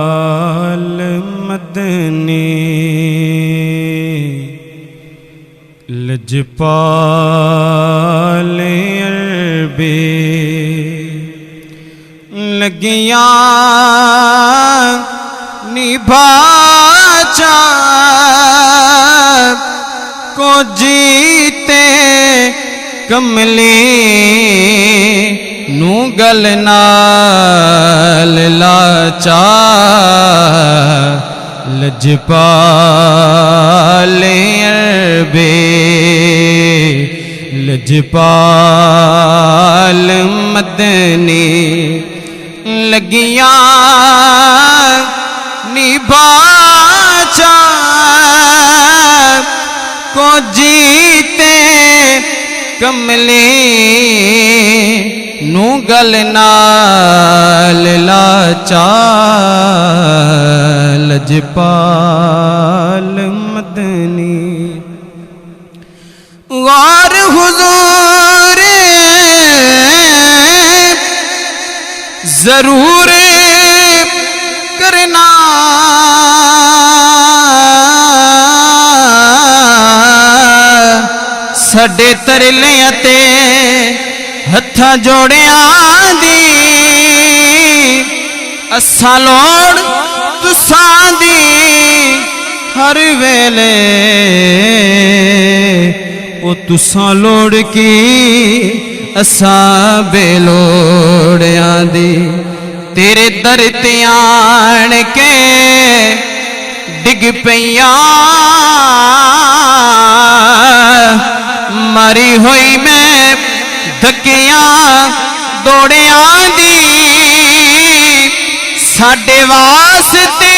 लजपाल मदनी लजपाल अरबी लगिया निभाचा को जीते कमली नू गल नाल लाचा लजपाल अरबी लजपाल मदनी लगिया निभाचा को जीते कमली नू गल नाल लाचा लजपाल मदनी वार हुजूर जरूर करना साडे तरलियां ते हत्थां जोड़ियां दी असां लोड़ तुसां दी हर वेले ओ तुसां लोड़ की असां बेलोड़ियां दी तेरे दर ते आण के डिग पईयां मारी होई मैं धक्कियां दौड़ियां दी साडे वास्ते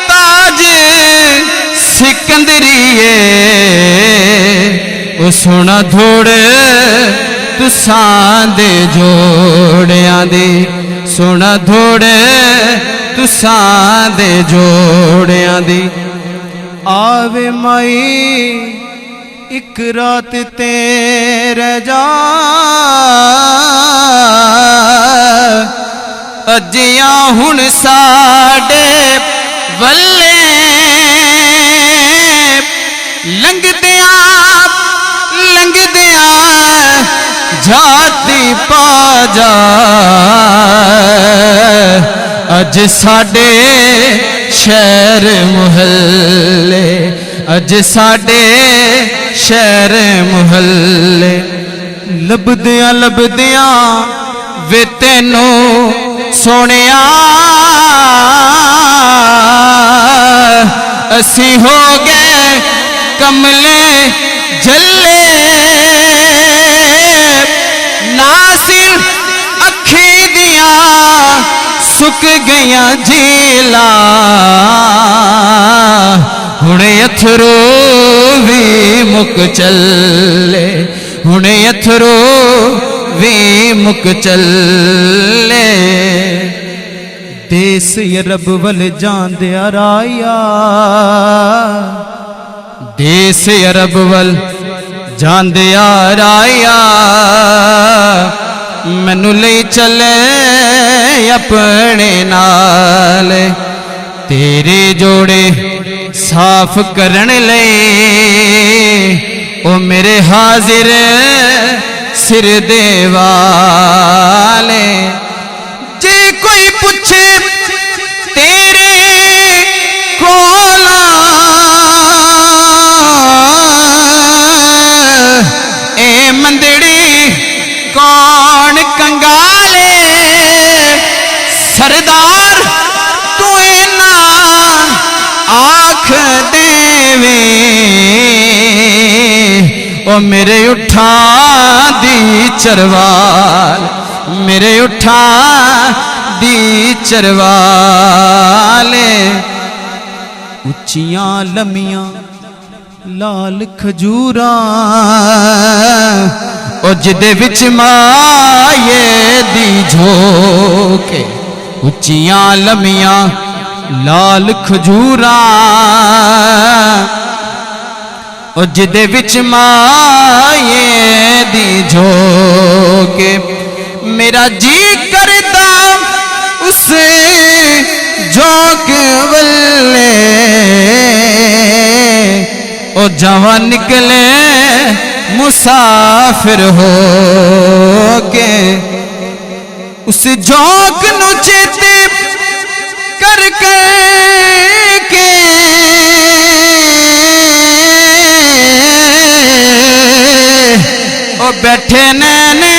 ताज सिकंदरीए ओ सोना धोड़ तुसां दे जोड़ियां दी सोना धोड़ तुसां दे जोड़ियां दी आवे माई एक रात तेरे जा अजिया हुन साडे वल्ले लंघदिया लंघदिया जाती पा जा अज साडे शहर मुहल्ले अज साडे शहर मुहल्ले लभदियां लभदियां वे तेनू सोनिया असी हो गए कमले जल्ले नासिर अखी दिया सुक गया झीला हुणे अथरू भी मुक चले हुणे अथरू भी मुक चले देस अरब वल जांदिया राया देस अरब वल जांदिया राया मैनू ले चले अपने नाल तेरे जोड़े साफ करन ले ओ मेरे हाजिर सिर देवाले जे कोई पूछे तेरे कोला ए मंदड़ी कौन कंगाले सरदार तू ना आख देवे ओ मेरे उठा दी चरवाल मेरे उठा दी चरवाले उच्चियां लमियां लाल खजूरा ओ जिदे विच माये दी झोके उच्चियां लमियां लाल खजूरा ओ जिदे विच माये के मेरा जी करता उस जोक वल्ले ओ जवां निकले मुसाफिर हो के उस जोक नु चेते करके के ओ बैठे नैने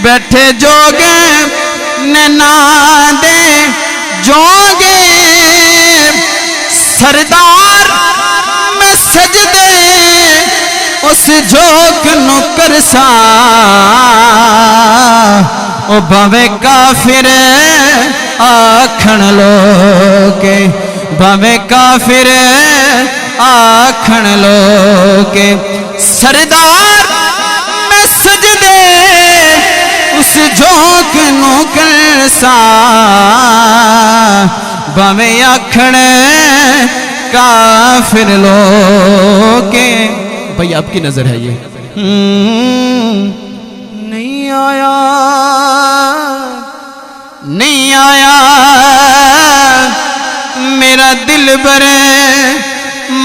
बैठे जोगे नैना दे जोगे सरदार में सजदे उस जोक नु करसा ओ भावे काफिर आखण लोके भावे काफिर आखण लोके सरदार में सजदे उस जोक नु करसा भावे आखण काफिर लोके। भाई आपकी नजर है ये नहीं आया नहीं आया मेरा दिल बरे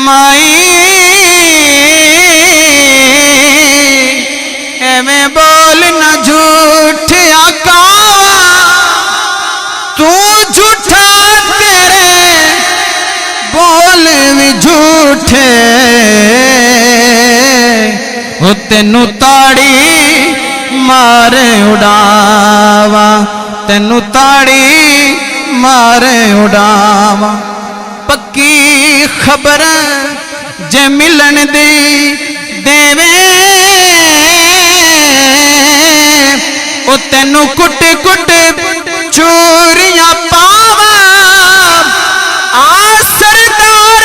माई एवें बोल न झूठ आका तू झूठा तेरे बोल भी झूठे ओ तेनू ताड़ी मारे उड़ावा तेनू ताड़ी मारे उड़ावा पक्की खबर जे मिलन दी देवे ओ तेनू कुट कुट चूरियां पावा आ सरदार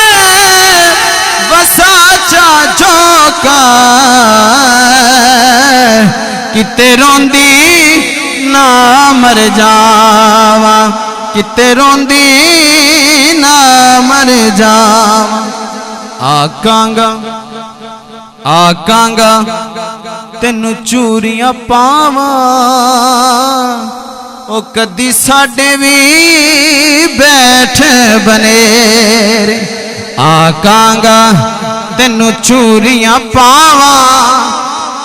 वसाचा झोंका किते रोंदी ना मर जावा किते रोंदी ना मर जावा आकांगा आकांगा तेनू चूरियां पावा ओ कदी साडे भी बैठ बनेरे आकांगा तेनू चूरियां पावा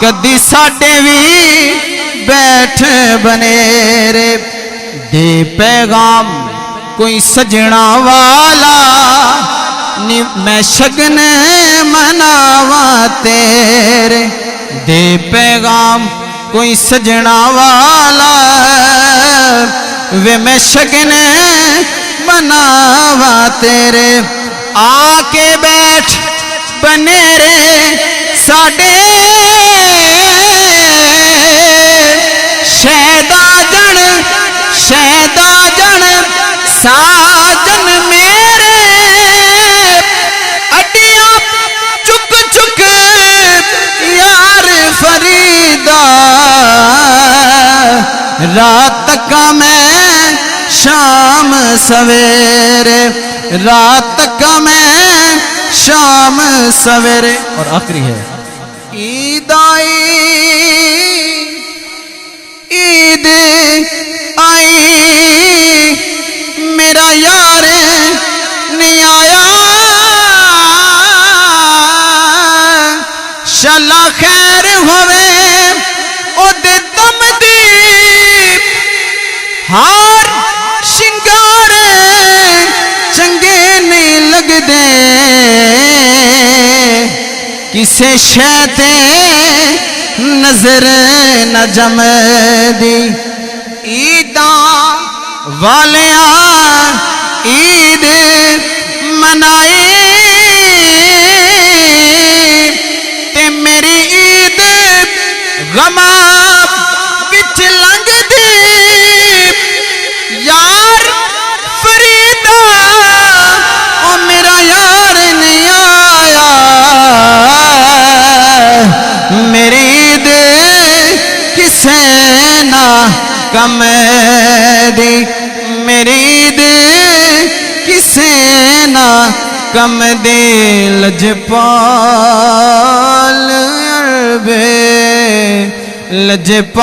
कदी साडे भी बैठ बनेरे दे पैगाम कोई सजना वाला नी मैं शगन मनावा तेरे दे पैगाम कोई सजना वाला वे मैं शगन मनावा तेरे आके बैठ बनेरे साडे शैदा जन साजन मेरे अड्डियां चुक चुक यार फरीदा रात का मैं शाम सवेरे रात का मैं शाम सवेरे। और आखिरी है ईद आई ईद आई मेरा यार नहीं आया शाला खैर होवे ओदे दम दी हार शिंगार चंगे नहीं लगदे किसे शैते नजर न जमदी ईदा वालिया ईद मनाई ते मेरी ईद गमा विच लंघदी यार फरीदा ओ मेरा यार नहीं आया मेरी ईद किसे ना कम दी मेरी ईद किसे ना कम दे लजपाल अरबे लजपाल